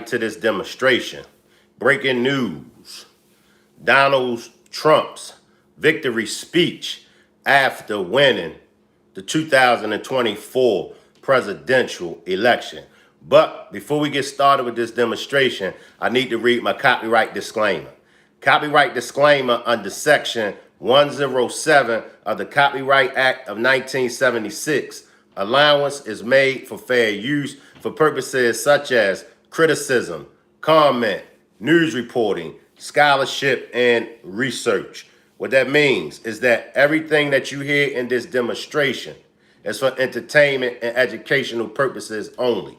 into this demonstration. Breaking news. Donald Trump's victory speech after winning the 2024 presidential election. But before we get started with this demonstration, I need to read my copyright disclaimer. Copyright disclaimer under Section 107 of the Copyright Act of 1976. Allowance is made for fair use for purposes such as criticism, comment, news reporting, scholarship, and research. What that means is that everything that you hear in this demonstration is for entertainment and educational purposes only.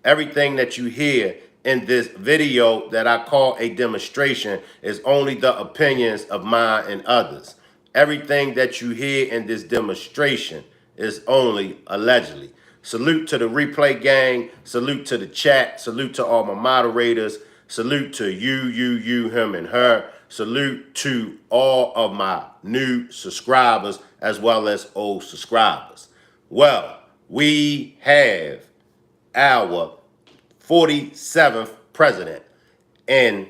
Everything that you hear in this video that I call a demonstration is only the opinions of mine and others. Everything that you hear in this demonstration is only allegedly. Salute to the replay gang. Salute to the chat. Salute to all my moderators. Salute to you, him, and her. Salute to all of my new subscribers as well as old subscribers. Well, we have our 47th president, and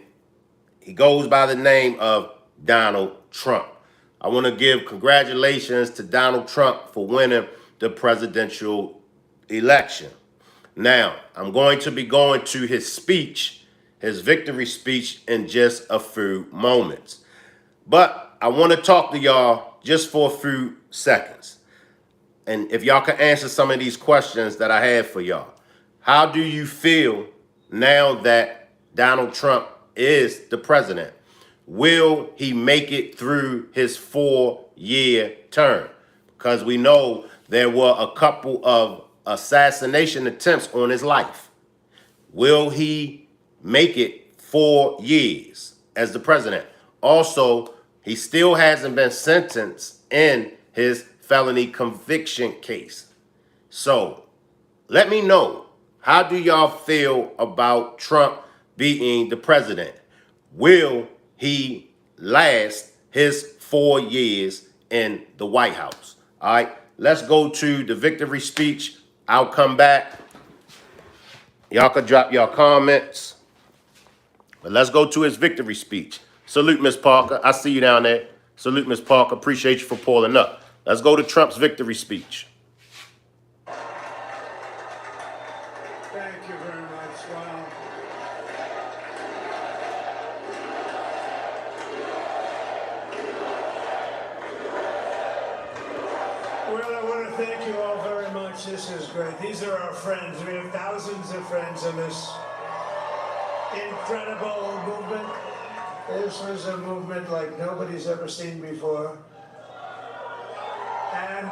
he goes by the name of Donald Trump. I want to give congratulations to Donald Trump for winning the presidential election. Now, I'm going to be going to his speech, his victory speech, in just a few moments. But I want to talk to y'all just for a few seconds. And if y'all can answer some of these questions that I have for y'all. How do you feel now that Donald Trump is the president? Will he make it through his 4-year term? Because we know there were a couple of assassination attempts on his life. Will he make it 4 years as the president? Also, he still hasn't been sentenced in his felony conviction case. So let me know, how do y'all feel about Trump being the president? Will he last his 4 years in the White House? All right, let's go to the victory speech. I'll come back. Y'all can drop y'all comments. But let's go to his victory speech. Salute, Miss Parker. I see you down there. Salute, Miss Parker. Appreciate you for pulling up. Let's go to Trump's victory speech. Thank you very much. Wow. Well, I want to thank you all very much. This is great. These are our friends. We have thousands of friends in this incredible movement. This was a movement like nobody's ever seen before. And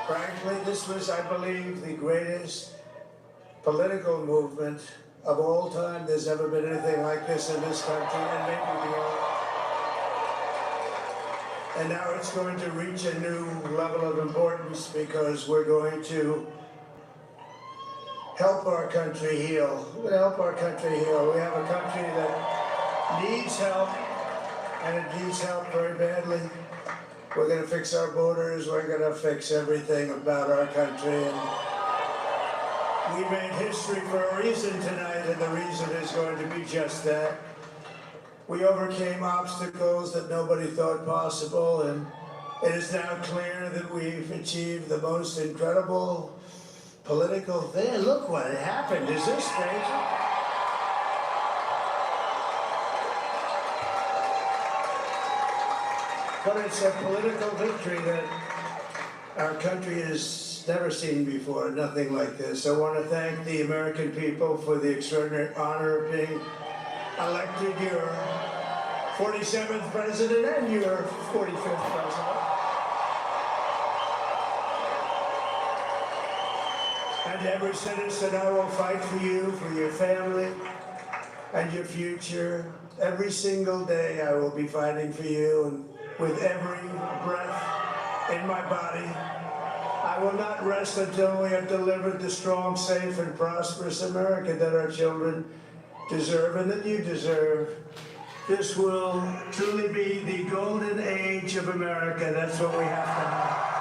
frankly, this was, I believe, the greatest political movement of all time. There's never been anything like this in this country, and maybe beyond. And now it's going to reach a new level of importance because we're going to help our country heal. We're going to help our country heal. We have a country that needs help, and it needs help very badly. We're going to fix our borders. We're going to fix everything about our country. And we made history for a reason tonight, and the reason is going to be just that. We overcame obstacles that nobody thought possible, and it is now clear that we've achieved the most incredible political thing. Look what happened. Is this crazy? But it's a political victory that our country has never seen before, nothing like this. I want to thank the American people for the extraordinary honor of being elected your 47th president and your 45th president. And every citizen, I will fight for you, for your family, and your future. Every single day I will be fighting for you, and with every breath in my body. I will not rest until we have delivered the strong, safe, and prosperous America that our children deserve and that you deserve. This will truly be the golden age of America. That's what we have to have.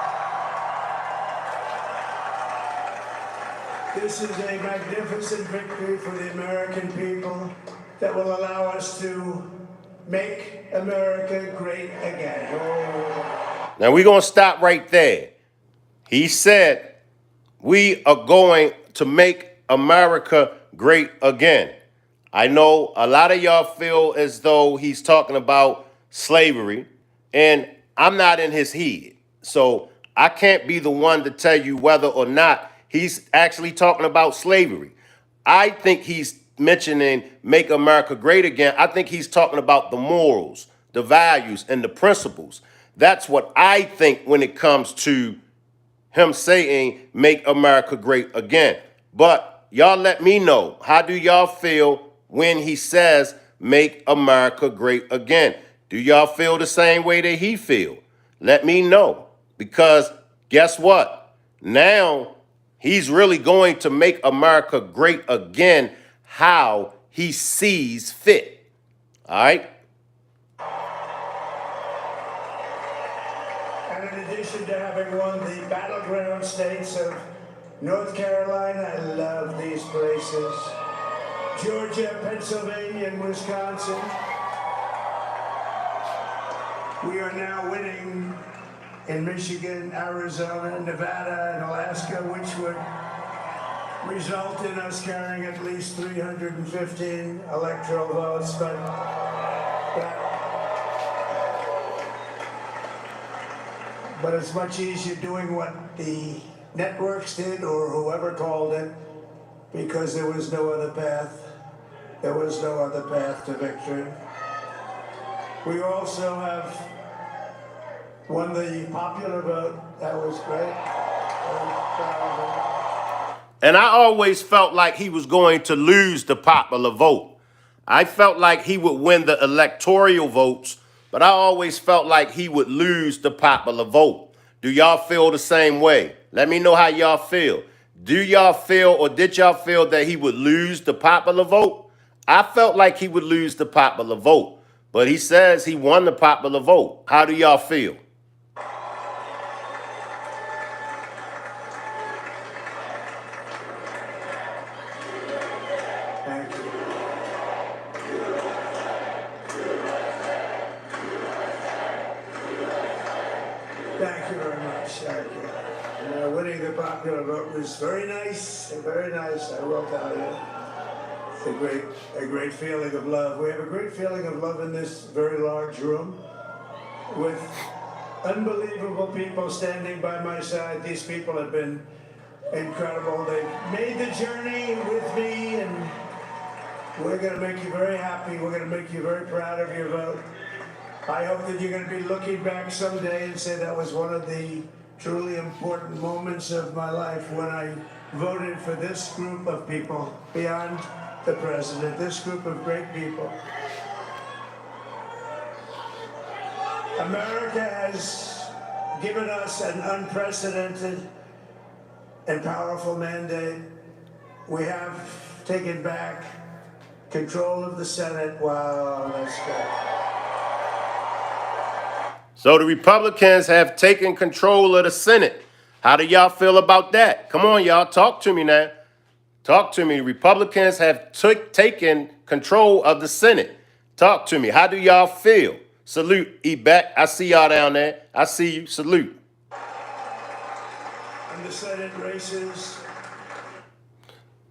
This is a magnificent victory for the American people that will allow us to make America great again. Oh. Now we're going to stop right there. He said, we are going to make America great again. I know a lot of y'all feel as though he's talking about slavery, and I'm not in his head. So I can't be the one to tell you whether or not he's actually talking about slavery. I think he's mentioning make America great again. I think he's talking about the morals, the values, and the principles. That's what I think when it comes to him saying make America great again. But y'all let me know, how do y'all feel when he says make America great again? Do y'all feel the same way that he feel? Let me know, because guess what? Now he's really going to make America great again how he sees fit. All right? And in addition to having won the battleground states of North Carolina, I love these places, Georgia, Pennsylvania, and Wisconsin, we are now winning in Michigan, Arizona, Nevada, and Alaska, which would result in us carrying at least 315 electoral votes. But it's much easier doing what the networks did or whoever called it, because there was no other path. There was no other path to victory. We also have won the popular vote. That was great. And I always felt like he was going to lose the popular vote. I felt like he would win the electoral votes, but I always felt like he would lose the popular vote. Do y'all feel the same way? Let me know how y'all feel. Do y'all feel, or did y'all feel that he would lose the popular vote? I felt like he would lose the popular vote, but he says he won the popular vote. How do y'all feel? Thank you. Thank you very much. Thank you. Winning the popular vote was very nice, very nice, I will tell you. It's a great feeling of love. We have a great feeling of love in this very large room with unbelievable people standing by my side. These people have been incredible. They've made the journey with me, and we're going to make you very happy. We're going to make you very proud of your vote. I hope that you're going to be looking back someday and say that was one of the truly important moments of my life when I voted for this group of people beyond the president, this group of great people. America has given us an unprecedented and powerful mandate. We have taken back control of the Senate. Wow, that's good. So the Republicans have taken control of the Senate. How do y'all feel about that? Come on, y'all. Talk to me now. Talk to me. Republicans have taken control of the Senate. Talk to me. How do y'all feel? Salute, E-Beck. I see y'all down there. I see you. Salute. In the Senate races.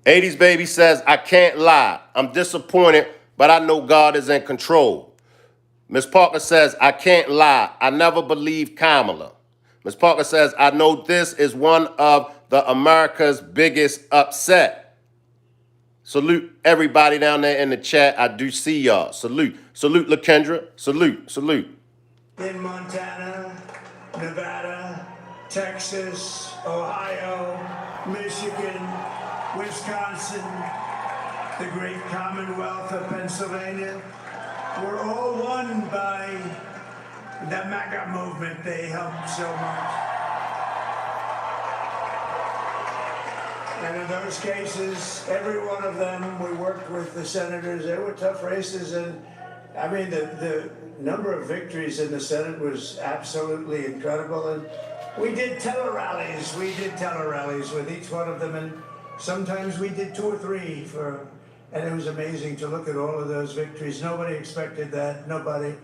80s Baby says, I can't lie. I'm disappointed, but I know God is in control. Miss Parker says, I can't lie. I never believed Kamala. Miss Parker says, I know this is one of the America's biggest upset. Salute everybody down there in the chat. I do see y'all. Salute. Salute, LaKendra. Salute. Salute. In Montana, Nevada, Texas, Ohio, Michigan, Wisconsin, the great Commonwealth of Pennsylvania, were all won by the MAGA movement. They helped so much. And in those cases, every one of them, we worked with the senators. They were tough races, and I mean, the number of victories in the Senate was absolutely incredible. And we did tele-rallies. We did tele-rallies with each one of them, and Sometimes we did 2 or 3 and it was amazing to look at all of those victories. Nobody expected that, nobody.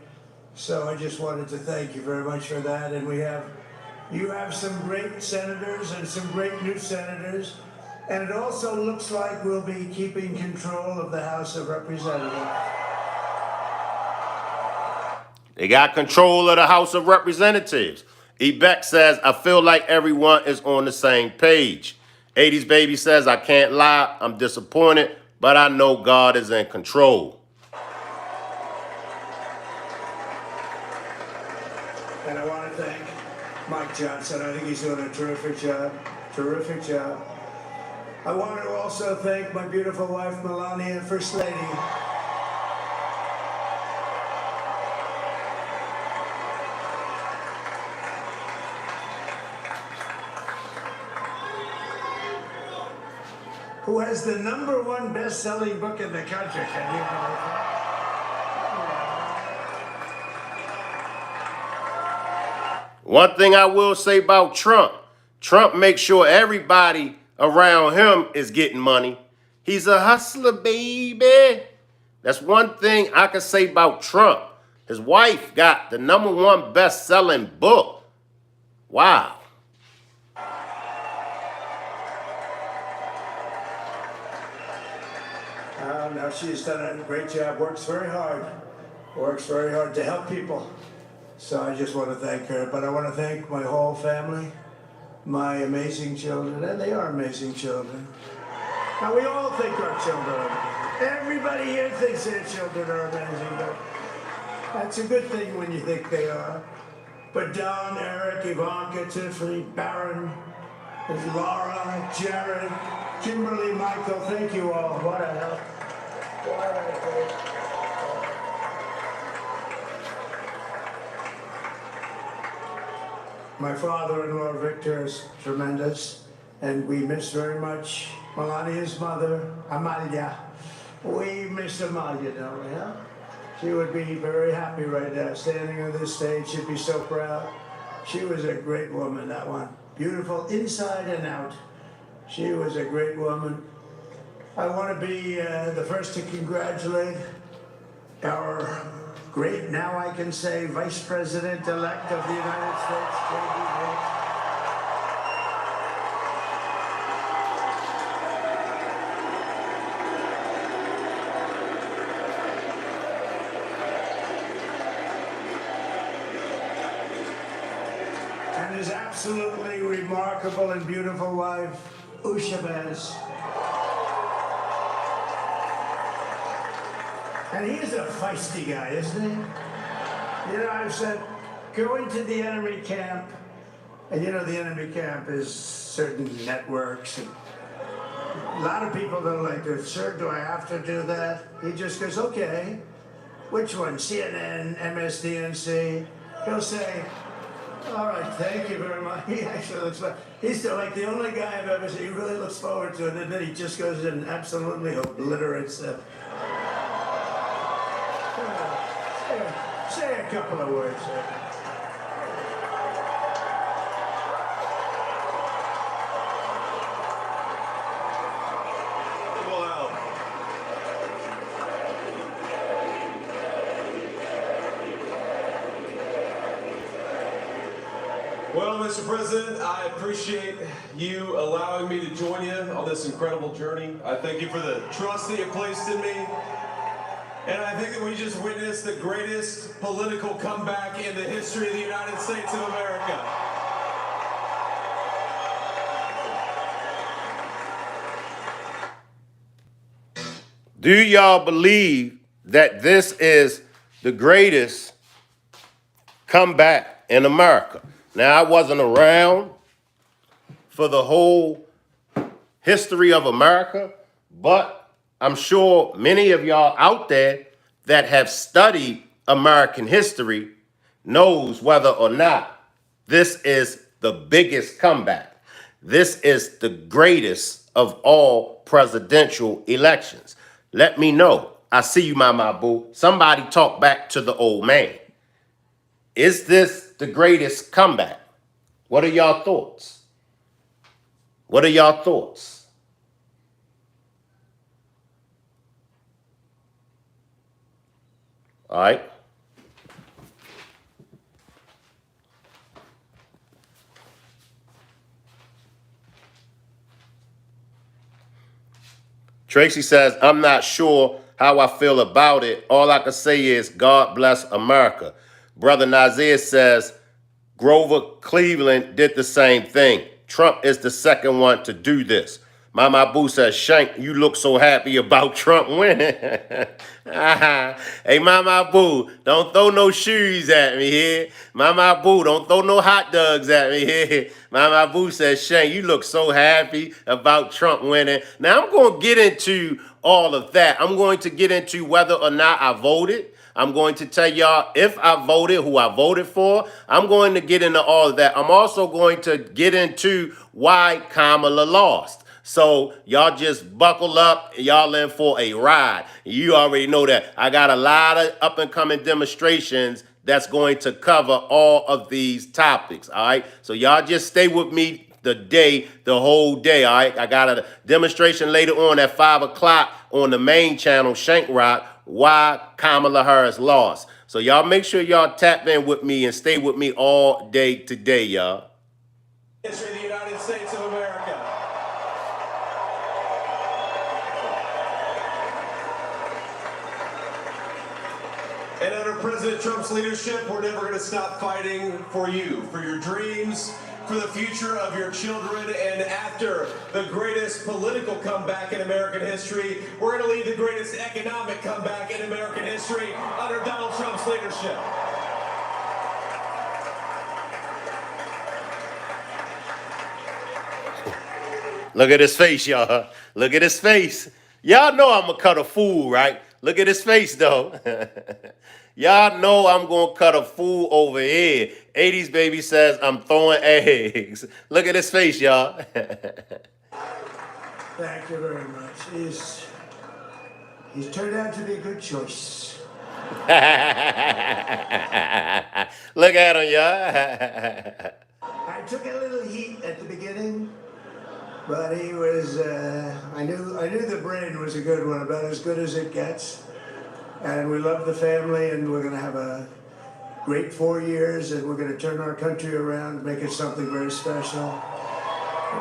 So I just wanted to thank you very much for that. And you have some great senators and some great new senators. And it also looks like we'll be keeping control of the House of Representatives. They got control of the House of Representatives. Ebeck says, I feel like everyone is on the same page. 80s Baby says, I can't lie, I'm disappointed, but I know God is in control. And I want to thank Mike Johnson. I think he's doing a terrific job. Terrific job. I want to also thank my beautiful wife, Melania, First Lady. Who has the #1 best-selling book in the country. Can you believe that? One thing I will say about Trump makes sure everybody around him is getting money. He's a hustler, baby. That's one thing I can say about Trump. His wife got the #1 best-selling book. Wow. No, she's done a great job, works very hard to help people. So I just want to thank her, but I want to thank my whole family, my amazing children, and they are amazing children. Now we all think our children are amazing. Everybody here thinks their children are amazing, but that's a good thing when you think they are. But Don, Eric, Ivanka, Tiffany, Barron, Laura, Jared, Kimberly, Michael, thank you all. What a help. My father-in-law, Victor, is tremendous, and we miss very much Melania's mother, Amalia. We miss Amalia, don't we, huh? She would be very happy right now, standing on this stage. She'd be so proud. She was a great woman, that one. Beautiful inside and out. She was a great woman. I want to be the first to congratulate our great, now I can say, Vice President-elect of the United States, J.D. Vance. And his absolutely remarkable and beautiful wife, Usha Vance. And he's a feisty guy, isn't he? You know, I've said, going to the enemy camp, and you know the enemy camp is certain networks. And a lot of people don't like to, sir, do I have to do that? He just goes, okay. Which one? CNN, MSDNC? He'll say, all right, thank you very much. He actually looks like, he's like the only guy I've ever seen, he really looks forward to it, and then he just goes and absolutely obliterates them. Say a couple of words, sir. Well, Mr. President, I appreciate you allowing me to join you on this incredible journey. I thank you for the trust that you placed in me. And I think that we just witnessed the greatest political comeback in the history of the United States of America. Do y'all believe that this is the greatest comeback in America? Now, I wasn't around for the whole history of America, but I'm sure many of y'all out there that have studied American history knows whether or not this is the biggest comeback. This is the greatest of all presidential elections. Let me know. I see you, my boo. Somebody talk back to the old man. Is this the greatest comeback? What are y'all thoughts? What are y'all thoughts? All right. Tracy says, I'm not sure how I feel about it. All I can say is God bless America. Brother Nazir says, Grover Cleveland did the same thing. Trump is the second one to do this. Mama Boo says, Shank, you look so happy about Trump winning. Hey, Mama Boo, don't throw no shoes at me here. Mama Boo, don't throw no hot dogs at me here. Mama Boo says, Shank, you look so happy about Trump winning. Now, I'm going to get into all of that. I'm going to get into whether or not I voted. I'm going to tell y'all if I voted, who I voted for. I'm going to get into all of that. I'm also going to get into why Kamala lost. So y'all just buckle up. Y'all in for a ride. You already know that. I got a lot of up and coming demonstrations that's going to cover all of these topics. All right. So y'all just stay with me the whole day. All right. I got a demonstration later on at 5 o'clock on the main channel, Shank Rock, why Kamala Harris lost. So y'all make sure y'all tap in with me and stay with me all day today, y'all. History of the United States of America. And under President Trump's leadership, we're never going to stop fighting for you, for your dreams, for the future of your children. And after the greatest political comeback in American history, we're going to lead the greatest economic comeback in American history under Donald Trump's leadership. Look at his face, y'all. Look at his face. Y'all know I'm going to cut a fool, right? Look at his face, though. Y'all know I'm going to cut a fool over here. 80s baby says I'm throwing eggs. Look at his face, y'all. Thank you very much. He's turned out to be a good choice. Look at him, y'all. I took a little heat at the beginning, but he was, I knew the brain was a good one, about as good as it gets. And we love the family, and we're going to have a great 4 years, and we're going to turn our country around, make it something very special.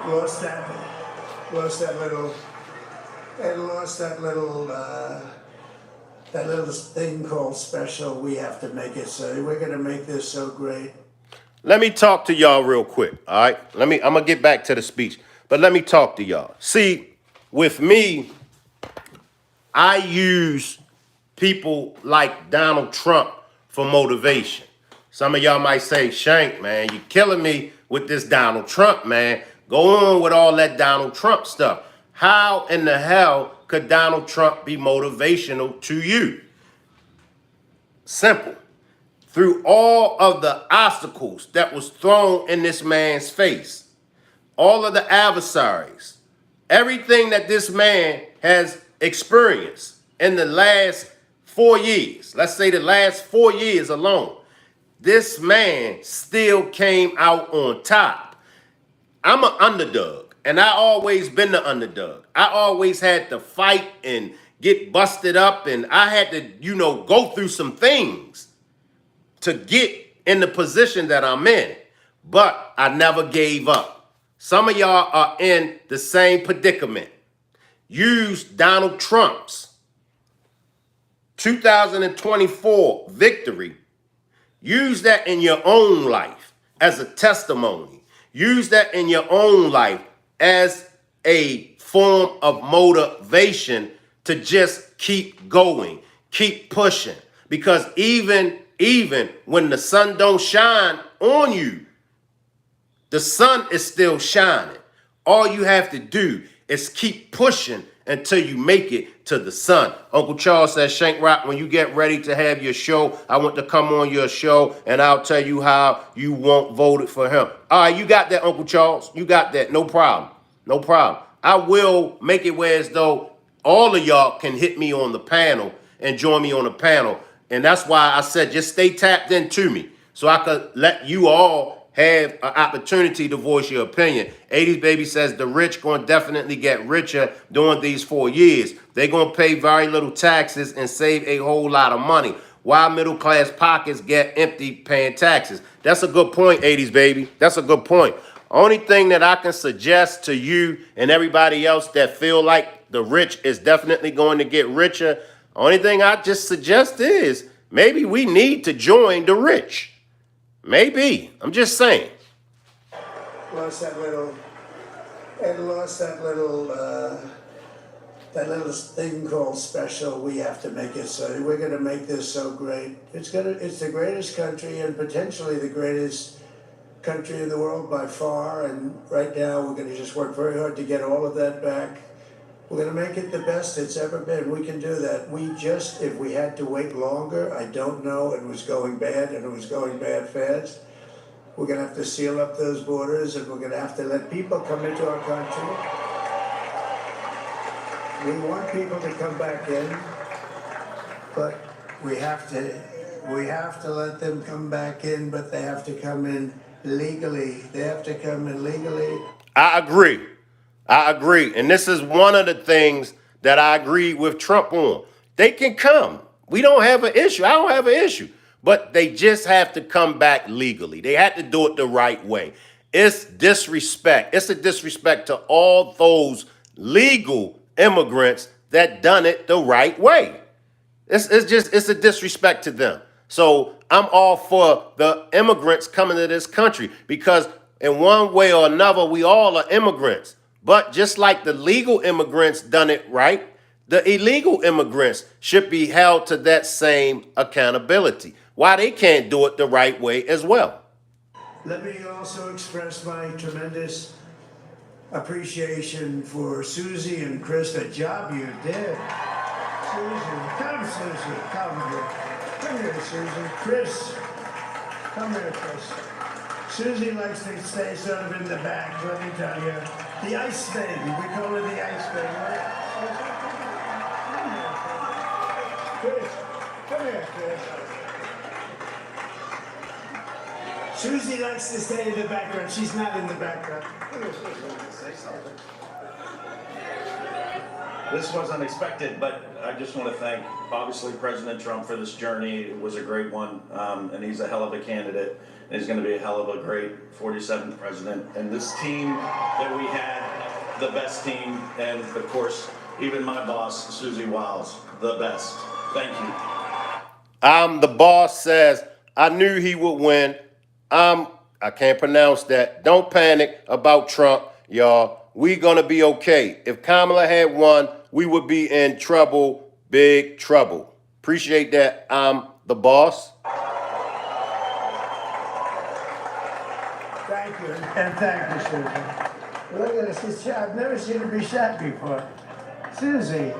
Lost that little thing called special. We have to make it so. We're going to make this so great. Let me talk to y'all real quick, all right? I'm going to get back to the speech, but let me talk to y'all. See, with me, I use people like Donald Trump for motivation. Some of y'all might say, Shank, man, you're killing me with this Donald Trump, man. Go on with all that Donald Trump stuff. How in the hell could Donald Trump be motivational to you? Simple. Through all of the obstacles that was thrown in this man's face, all of the adversaries, everything that this man has experienced in the last 4 years, let's say the last 4 years alone, this man still came out on top. I'm an underdog, and I always been the underdog. I always had to fight and get busted up, and I had to, go through some things to get in the position that I'm in. But I never gave up. Some of y'all are in the same predicament. Use Donald Trump's 2024 victory. Use that in your own life as a testimony. Use that in your own life as a form of motivation to just keep going, keep pushing. Because even when the sun don't shine on you, the sun is still shining. All you have to do is keep pushing until you make it to the sun. Uncle Charles says, Shank Rock, when you get ready to have your show, I want to come on your show and I'll tell you how you won't vote for him. All right, you got that, Uncle Charles. You got that. No problem. No problem. I will make it where as though all of y'all can hit me on the panel and join me on the panel. And that's why I said just stay tapped into me so I could let you all have an opportunity to voice your opinion. 80s baby says the rich going to definitely get richer during these 4 years. They're going to pay very little taxes and save a whole lot of money. while middle class pockets get empty paying taxes. That's a good point, 80s baby. That's a good point. Only thing that I can suggest to you and everybody else that feel like the rich is definitely going to get richer, only thing I just suggest is maybe we need to join the rich. Maybe. I'm just saying. Lost that little, and lost that little thing called special. We have to make it so. We're going to make this so great. It's the greatest country and potentially the greatest country in the world by far. And right now we're going to just work very hard to get all of that back. We're going to make it the best it's ever been. We can do that. If we had to wait longer, I don't know. It was going bad, and it was going bad fast. We're going to have to seal up those borders, and we're going to have to let people come into our country. We want people to come back in, but we have to let them come back in, but they have to come in legally. They have to come in legally. I agree. And this is one of the things that I agree with Trump on. They can come. We don't have an issue. I don't have an issue. But they just have to come back legally. They have to do it the right way. It's disrespect. It's a disrespect to all those legal immigrants that done it the right way. It's a disrespect to them. So I'm all for the immigrants coming to this country because in one way or another, we all are immigrants. But just like the legal immigrants done it right, the illegal immigrants should be held to that same accountability. Why they can't do it the right way as well. Let me also express my tremendous appreciation for Susie and Chris, the job you did. Susie, come here. Come here, Susie. Chris, come here, Chris. Susie likes to stay sort of in the back, let me tell you. The ice thing, we call her the ice thing, right? Come here, Chris. Come here, Chris. Susie likes to stay in the background. She's not in the background. Say something. This was unexpected, but I just want to thank, obviously, President Trump for this journey. It was a great one, and he's a hell of a candidate. And he's going to be a hell of a great 47th president. And this team that we had, the best team, and of course, even my boss, Susie Wiles, the best. Thank you. The boss says, I knew he would win. I can't pronounce that. Don't panic about Trump, y'all. We gonna be okay. If Kamala had won, we would be in trouble, big trouble. Appreciate that. I'm the boss. Thank you, and thank you, Susie. Look at this. I've never seen her be shot before. Susie.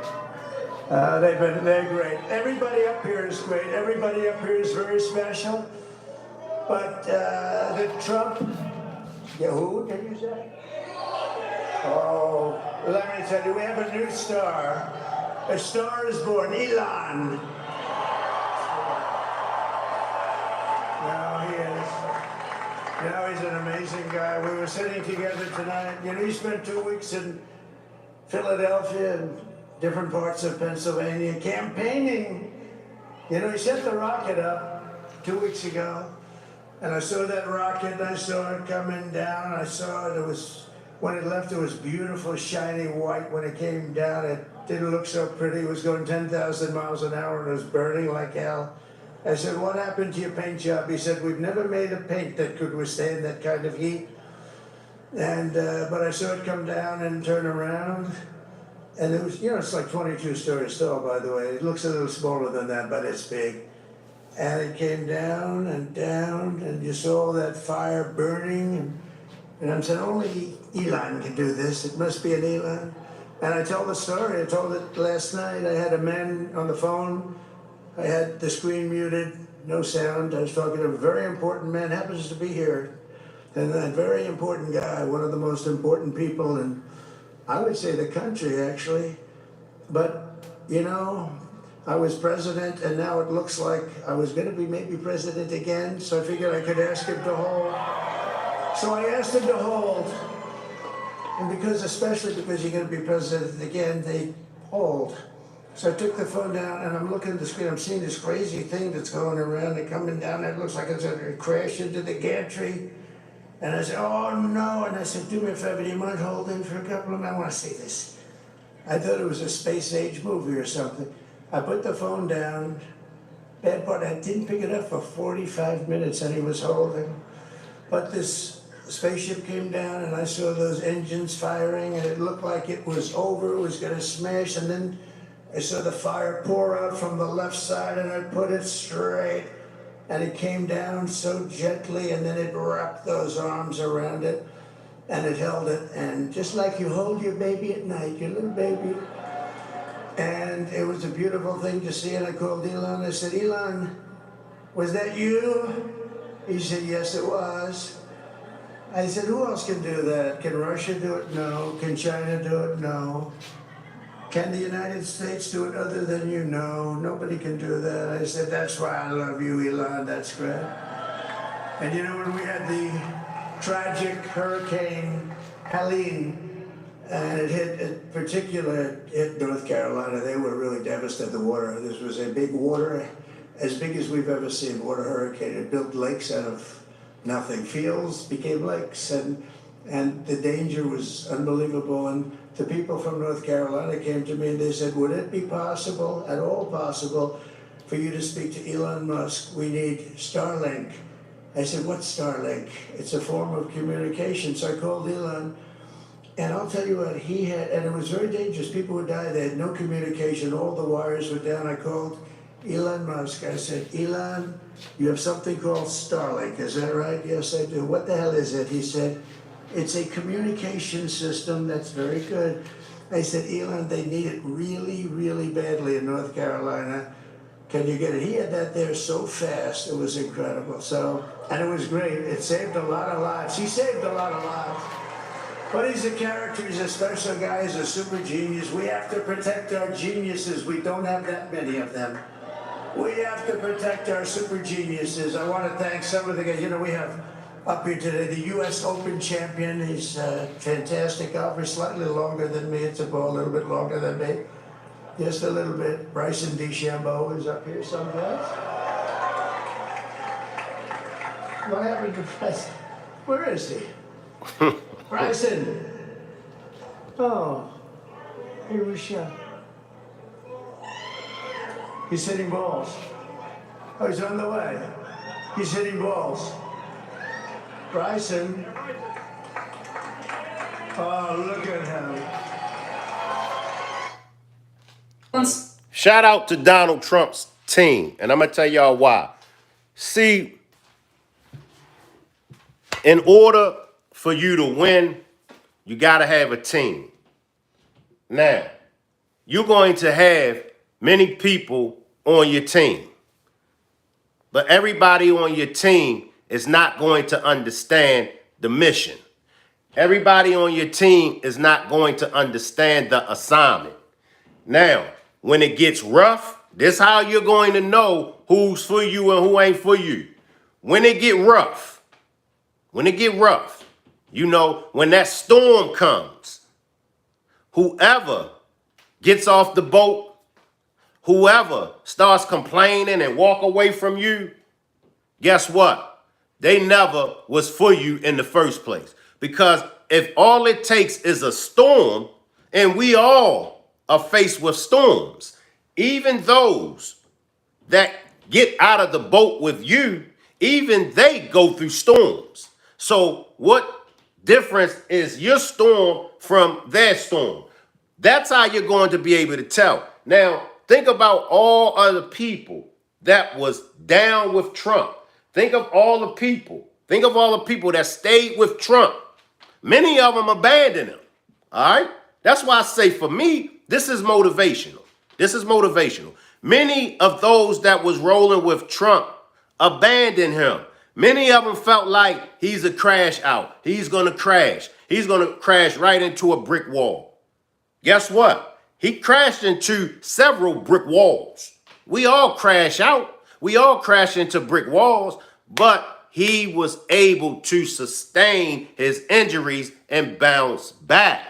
They're great. Everybody up here is great. Everybody up here is very special. But the Trump, yeah, who did you say? Oh, let me tell you, we have a new star. A star is born, Elon. Now he is. Now he's an amazing guy. We were sitting together tonight. You know, he spent 2 weeks in Philadelphia and different parts of Pennsylvania campaigning. You know, he sent the rocket up 2 weeks ago. And I saw that rocket, and I saw it coming down. I saw it, when it left, it was beautiful, shiny white. When it came down, it didn't look so pretty. It was going 10,000 miles an hour, and it was burning like hell. I said, what happened to your paint job? He said, we've never made a paint that could withstand that kind of heat. And, but I saw it come down and turn around. And it was, you know, it's like 22 stories tall, by the way. It looks a little smaller than that, but it's big. And it came down, and you saw that fire burning. And I'm saying, only Elon can do this. It must be an Elon. And I told the story. I told it last night. I had a man on the phone. I had the screen muted, no sound. I was talking to a very important man, happens to be here. And that very important guy, one of the most important people in, I would say, the country, actually. But, you know, I was president, and now it looks like I was going to be maybe president again, so I figured I could ask him to hold. So I asked him to hold, and especially because you're going to be president again, they hold. So I took the phone down and I'm looking at the screen. I'm seeing this crazy thing that's going around and coming down. It looks like it's going to crash into the gantry. And I said, oh no. And I said, do me a favor, do you mind holding for a couple of minutes? I want to see this. I thought it was a space age movie or something. I put the phone down. Bad part, I didn't pick it up for 45 minutes and he was holding. But this spaceship came down and I saw those engines firing and it looked like it was over, it was gonna smash, and then I saw the fire pour out from the left side and I put it straight and it came down so gently and then it wrapped those arms around it and it held it, and just like you hold your baby at night, your little baby. And it was a beautiful thing to see, and I called Elon. I said, Elon, was that you? He said, yes, it was. I said, who else can do that? Can Russia do it? No. Can China do it? No. Can the United States do it other than you? No. Nobody can do that. I said, that's why I love you, Elon. That's great. And you know, when we had the tragic Hurricane Helene, and it hit North Carolina. They were really devastated. The water. This was a big water, as big as we've ever seen. Water hurricane. It built lakes out of nothing. Fields became lakes, and the danger was unbelievable. And the people from North Carolina came to me and they said, "Would it be possible, at all possible, for you to speak to Elon Musk? We need Starlink." I said, "What's Starlink?" It's a form of communication. So I called Elon. And I'll tell you what, he had, and it was very dangerous. People would die. They had no communication. All the wires were down. I called Elon Musk. I said, Elon, you have something called Starlink. Is that right? Yes, I do. What the hell is it? He said, it's a communication system that's very good. I said, Elon, they need it really, really badly in North Carolina. Can you get it? He had that there so fast. It was incredible. So, and it was great. It saved a lot of lives. He saved a lot of lives. But he's a character, he's a special guy, he's a super genius. We have to protect our geniuses. We don't have that many of them. We have to protect our super geniuses. I want to thank some of the guys. You know, we have up here today the U.S. Open champion. He's fantastic golfer, slightly longer than me. It's a ball a little bit longer than me. Just a little bit. Bryson DeChambeau is up here someplace. What happened to Bryson? Where is he? Bryson! Oh, he was shot. He's hitting balls. Oh, he's on the way. He's hitting balls. Bryson. Oh, look at him. Shout out to Donald Trump's team. And I'm going to tell y'all why. See, in order for you to win, you got to have a team. Now, you're going to have many people on your team, but everybody on your team is not going to understand the mission. Everybody on your team is not going to understand the assignment. Now, when it gets rough, this is how you're going to know who's for you and who ain't for you. When it get rough, you know, when that storm comes, whoever gets off the boat, whoever starts complaining and walk away from you, guess what? They never was for you in the first place. Because if all it takes is a storm, and we all are faced with storms, even those that get out of the boat with you, even they go through storms. So what difference is your storm from their storm? That's how you're going to be able to tell. Now, think about all other people that was down with Trump. Think of all the people that stayed with Trump. Many of them abandoned him. All right? That's why I say, for me, this is motivational. Many of those that was rolling with Trump abandoned him. Many of them felt like he's a crash out. He's going to crash. He's going to crash right into a brick wall. Guess what? He crashed into several brick walls. We all crash out. We all crash into brick walls, but he was able to sustain his injuries and bounce back.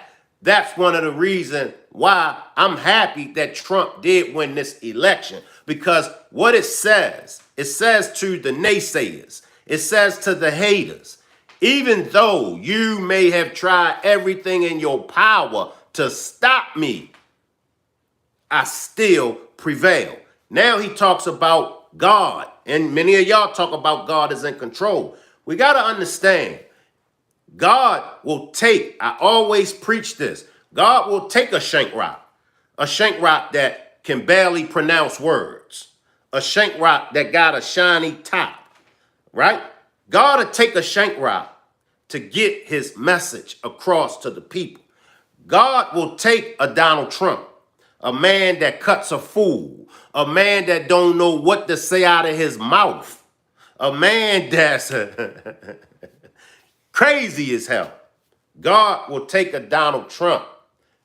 That's one of the reasons why I'm happy that Trump did win this election, because what it says to the naysayers, it says to the haters, even though you may have tried everything in your power to stop me, I still prevail. Now he talks about God, and many of y'all talk about God is in control. We got to understand, God will take, I always preach this, God will take a shank rock that can barely pronounce words, a shank rock that got a shiny top, right? God will take a shank rock to get his message across to the people. God will take a Donald Trump, a man that cuts a fool, a man that don't know what to say out of his mouth, a man that's crazy as hell. God will take a Donald Trump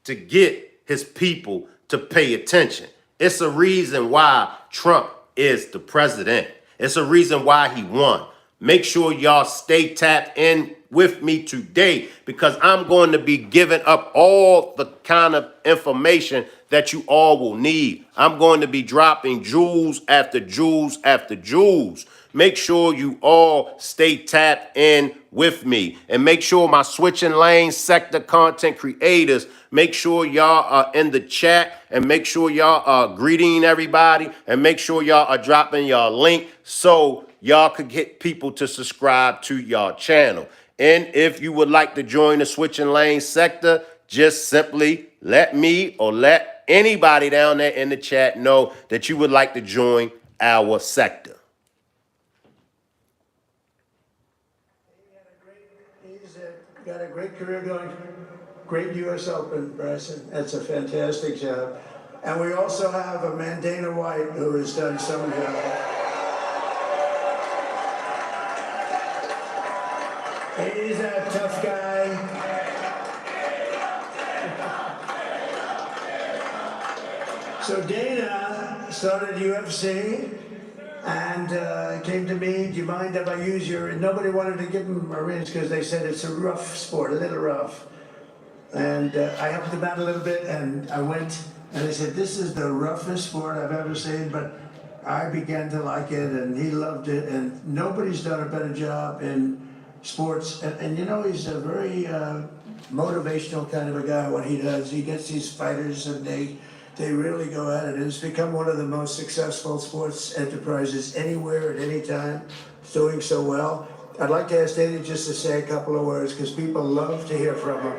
to get his people to pay attention. It's a reason why Trump is the president. It's a reason why he won. Make sure y'all stay tapped in with me today, because I'm going to be giving up all the kind of information that you all will need. I'm going to be dropping jewels after jewels after jewels. Make sure you all stay tapped in with me, and make sure my switching lane sector content creators, make sure y'all are in the chat, and make sure y'all are greeting everybody, and make sure y'all are dropping y'all link so y'all could get people to subscribe to y'all channel. And if you would like to join the switching lane sector, just simply let me or let anybody down there in the chat know that you would like to join our sector. He's got a great career going, great U.S. Open, Bryson. That's a fantastic job. And we also have a man, Dana White, who has done some job. He's a tough guy. So Dana started UFC and came to me, do you mind if I use your, nobody wanted to give him Marines because they said it's a rough sport, a little rough. And I helped him out a little bit, and I went, and they said, this is the roughest sport I've ever seen, but I began to like it, and he loved it, and nobody's done a better job in sports. And you know, he's a very motivational kind of a guy, what he does. He gets these fighters, and they really go at it. And it's become one of the most successful sports enterprises anywhere at any time. It's doing so well. I'd like to ask Dana just to say a couple of words, because people love to hear from him.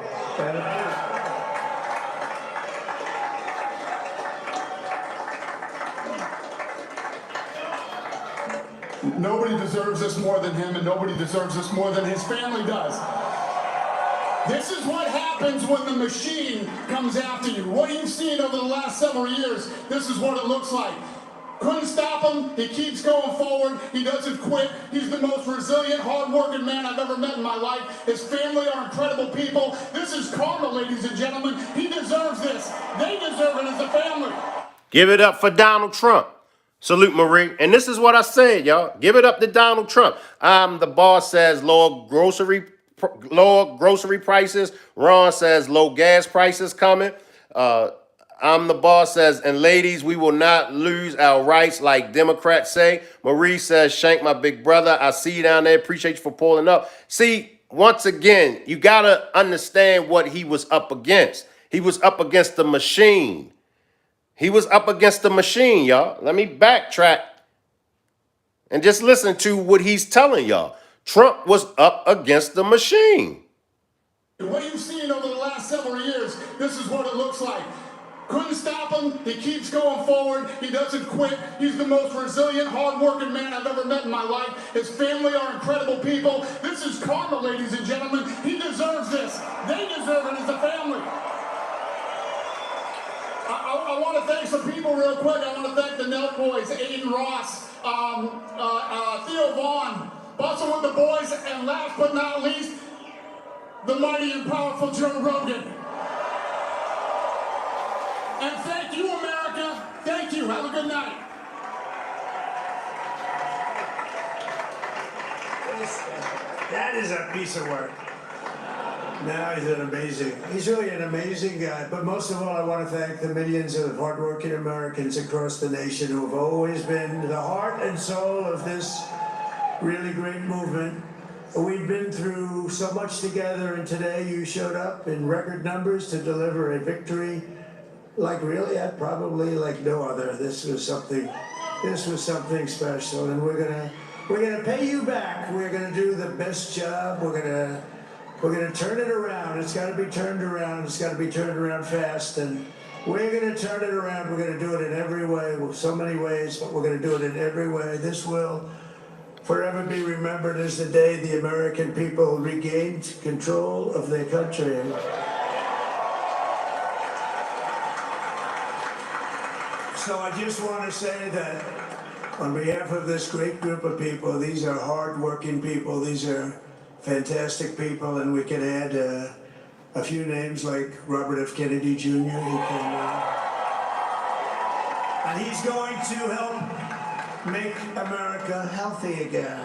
Nobody deserves this more than him, and nobody deserves this more than his family does. This is what happens when the machine comes after you. What you've seen over the last several years, this is what it looks like. Couldn't stop him. He keeps going forward. He doesn't quit. He's the most resilient, hard-working man I've ever met in my life. His family are incredible people. This is karma, ladies and gentlemen. He deserves this. They deserve it as a family. Give it up for Donald Trump. Salute, Marie. And this is what I said, y'all. Give it up to Donald Trump. The boss says lower grocery prices. Ron says low gas prices coming. I'm the boss says, and ladies, we will not lose our rights like Democrats say. Marie says, Shank, my big brother. I see you down there. Appreciate you for pulling up. See, once again, you got to understand what he was up against. He was up against the machine. He was up against the machine, y'all. Let me backtrack and just listen to what he's telling y'all. Trump was up against the machine. What you've seen over the last several years, this is what it looks like. Couldn't stop him. He keeps going forward. He doesn't quit. He's the most resilient, hard-working man I've ever met in my life. His family are incredible people. This is karma, ladies and gentlemen. He deserves this. They deserve it as a family. I want to thank some people real quick. I want to thank the Nelt Boys, Aiden Ross, Theo Vaughn, Bustle with the Boys, and last but not least, the mighty and powerful Joe Rogan. And thank you, America. Thank you. Have a good night. That is a piece of work. Now he's really an amazing guy. But most of all, I want to thank the millions of hardworking Americans across the nation who have always been the heart and soul of this really great movement. We've been through so much together, and today you showed up in record numbers to deliver a victory like really, probably like no other. This was something special, and we're gonna pay you back. We're gonna do the best job. We're gonna turn it around. It's got to be turned around. It's got to be turned around fast, and we're gonna turn it around. We're gonna do it in every way. Well, so many ways, but we're gonna do it in every way. This will forever be remembered as the day the American people regained control of their country. So I just want to say that on behalf of this great group of people, these are hard-working people, these are fantastic people, and we can add a few names like Robert F. Kennedy Jr. And he's going to help make America healthy again.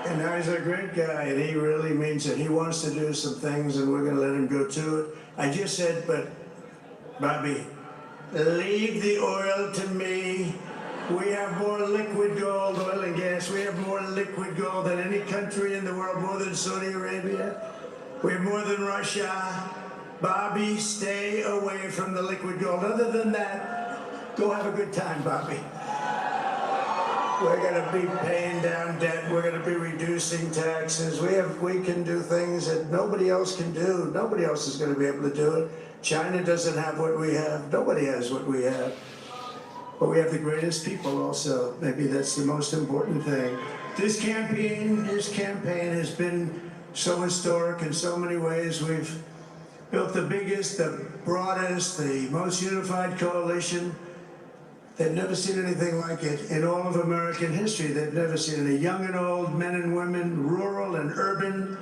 And now he's a great guy, and he really means it. He wants to do some things, and we're going to let him go to it. I just said, but Bobby, leave the oil to me. We have more liquid gold, oil and gas. We have more liquid gold than any country in the world, more than Saudi Arabia. We have more than Russia. Bobby, stay away from the liquid gold. Other than that, go have a good time, Bobby. We're going to be paying down debt. We're going to be reducing taxes. We can do things that nobody else can do. Nobody else is going to be able to do it. China doesn't have what we have. Nobody has what we have. But we have the greatest people also. Maybe that's the most important thing. This campaign has been so historic in so many ways. We've built the biggest, the broadest, the most unified coalition. They've never seen anything like it in all of American history. They've never seen it. Young and old, men and women, rural and urban.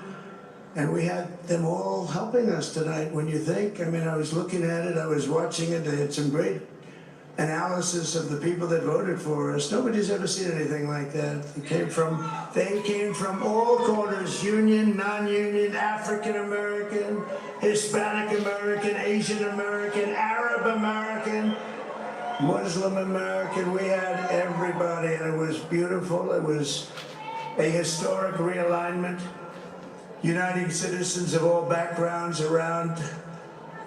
And we had them all helping us tonight. When you think, I mean, I was looking at it, I was watching it. They had some great analysis of the people that voted for us. Nobody's ever seen anything like that. They came from all corners, union, non-union, African American, Hispanic American, Asian American, Arab American, Muslim American. We had everybody, and it was beautiful. It was a historic realignment, uniting citizens of all backgrounds around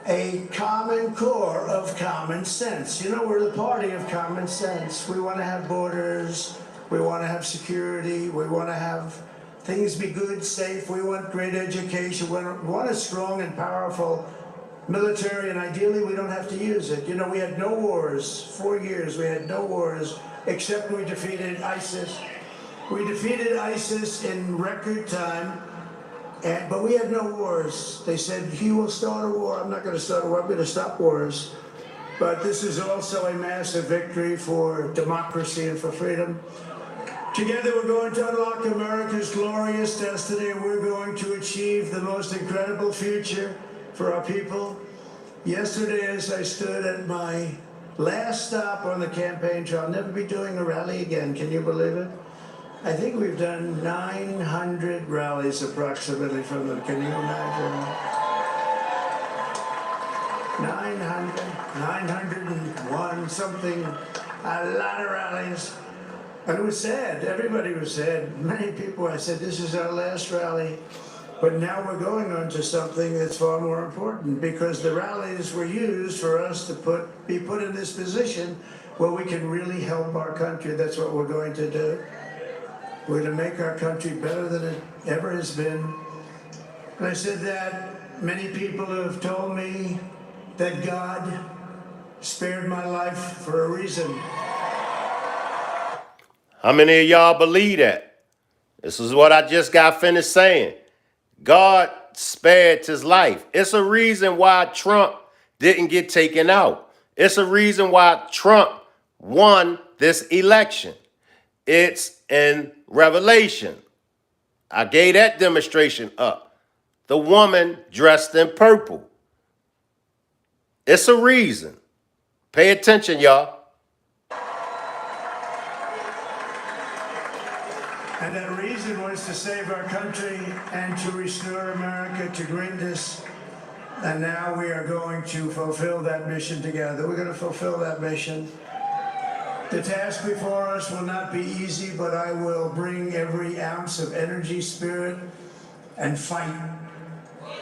a common core of common sense. You know, we're the party of common sense. We want to have borders. We want to have security. We want to have things be good, safe. We want great education. We want a strong and powerful military, and ideally we don't have to use it. You know, we had no wars. 4 years we had no wars, except we defeated ISIS. We defeated ISIS in record time. But we had no wars. They said, he will start a war. I'm not going to start a war. I'm going to stop wars. But this is also a massive victory for democracy and for freedom. Together we're going to unlock America's glorious destiny, and we're going to achieve the most incredible future for our people. Yesterday, as I stood at my last stop on the campaign trail, I'll never be doing a rally again. Can you believe it? I think we've done 900 rallies approximately from them. Can you imagine? 901, something, a lot of rallies. And it was sad. Everybody was sad. Many people, I said, this is our last rally. But now we're going on to something that's far more important, because the rallies were used for us to be put in this position where we can really help our country. That's what we're going to do. We're going to make our country better than it ever has been. And I said that many people have told me that God spared my life for a reason. How many of y'all believe that? This is what I just got finished saying. God spared his life. It's a reason why Trump didn't get taken out. It's a reason why Trump won this election. It's in Revelation. I gave that demonstration up. The woman dressed in purple. It's a reason. Pay attention, y'all. And that reason was to save our country and to restore America to greatness. And now we are going to fulfill that mission together. We're going to fulfill that mission. The task before us will not be easy, but I will bring every ounce of energy, spirit, and fight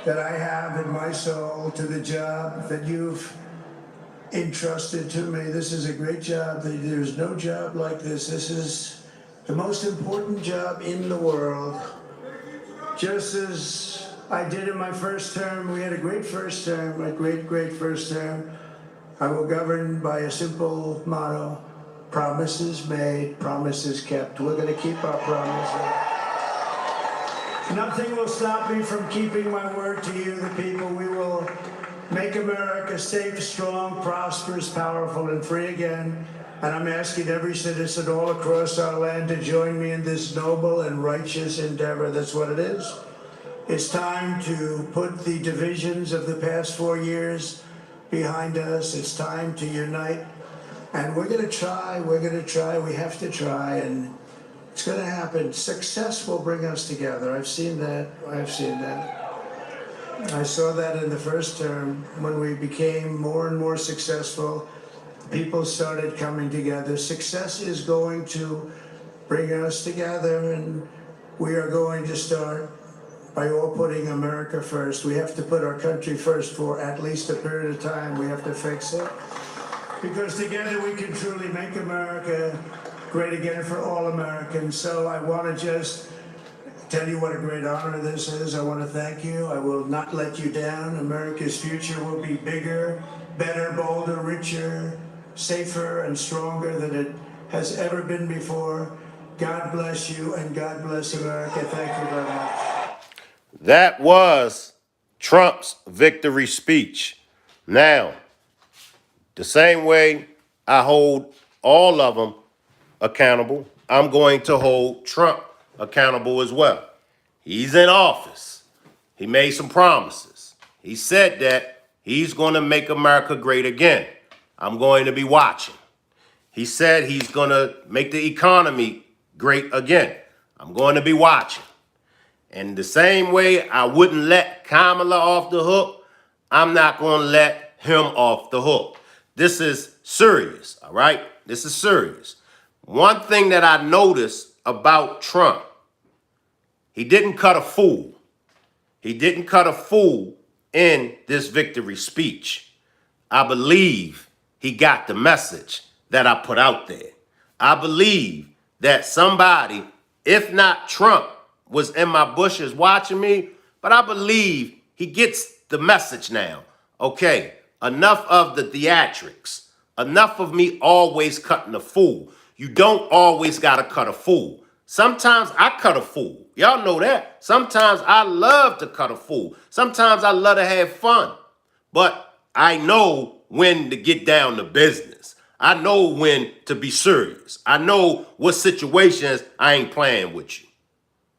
that I have in my soul to the job that you've entrusted to me. This is a great job. There's no job like this. This is the most important job in the world. Just as I did in my first term, we had a great first term, a great first term. I will govern by a simple motto: promises made, promises kept. We're going to keep our promises. Nothing will stop me from keeping my word to you, the people. We will make America safe, strong, prosperous, powerful, and free again. And I'm asking every citizen all across our land to join me in this noble and righteous endeavor. That's what it is. It's time to put the divisions of the past 4 years behind us. It's time to unite. And we're going to try, we have to try, and it's going to happen. Success will bring us together. I've seen that. I saw that in the first term. When we became more and more successful, people started coming together. Success is going to bring us together, and we are going to start by all putting America first. We have to put our country first for at least a period of time. We have to fix it, because together we can truly make America great again for all Americans. So I want to just tell you what a great honor this is. I want to thank you. I will not let you down. America's future will be bigger, better, bolder, richer, safer, and stronger than it has ever been before. God bless you, and God bless America. Thank you very much. That was Trump's victory speech. Now, the same way I hold all of them accountable, I'm going to hold Trump accountable as well. He's in office. He made some promises. He said that he's going to make America great again. I'm going to be watching. He said he's going to make the economy great again. I'm going to be watching. And the same way I wouldn't let Kamala off the hook, I'm not going to let him off the hook. This is serious, all right? This is serious. One thing that I noticed about Trump, he didn't cut a fool. He didn't cut a fool in this victory speech. I believe he got the message that I put out there. I believe that somebody, if not Trump, was in my bushes watching me, but I believe he gets the message now. Okay, enough of the theatrics. Enough of me always cutting a fool. You don't always gotta cut a fool. Sometimes I cut a fool. Y'all know that. Sometimes I love to cut a fool. Sometimes I love to have fun. But I know when to get down to business. I know when to be serious. I know what situations I ain't playing with you.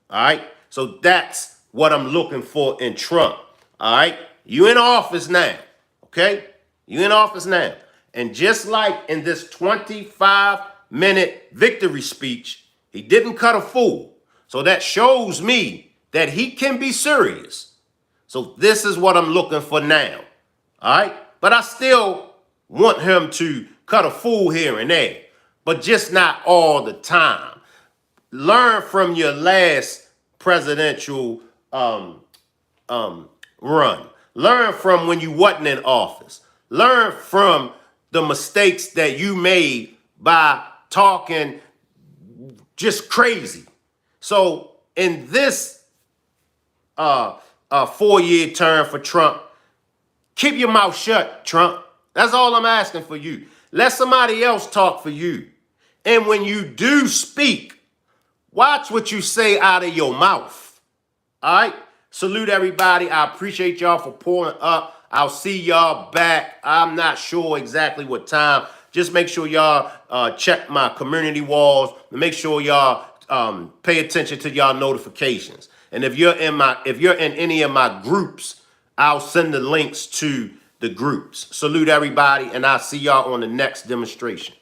All right? So that's what I'm looking for in Trump. All right? You in office now. Okay? You in office now. And just like in this 25-minute victory speech, he didn't cut a fool. So that shows me that he can be serious. So this is what I'm looking for now. All right? But I still want him to cut a fool here and there, but just not all the time. Learn from your last presidential run. Learn from when you wasn't in office. Learn from the mistakes that you made by talking just crazy. So in this 4-year term for Trump, keep your mouth shut, Trump. That's all I'm asking for you. Let somebody else talk for you. And when you do speak, watch what you say out of your mouth. All right? Salute everybody. I appreciate y'all for pulling up. I'll see y'all back. I'm not sure exactly what time. Just make sure y'all check my community walls. Make sure y'all pay attention to y'all notifications. And if you're in any of my groups, I'll send the links to the groups. Salute everybody, and I'll see y'all on the next demonstration.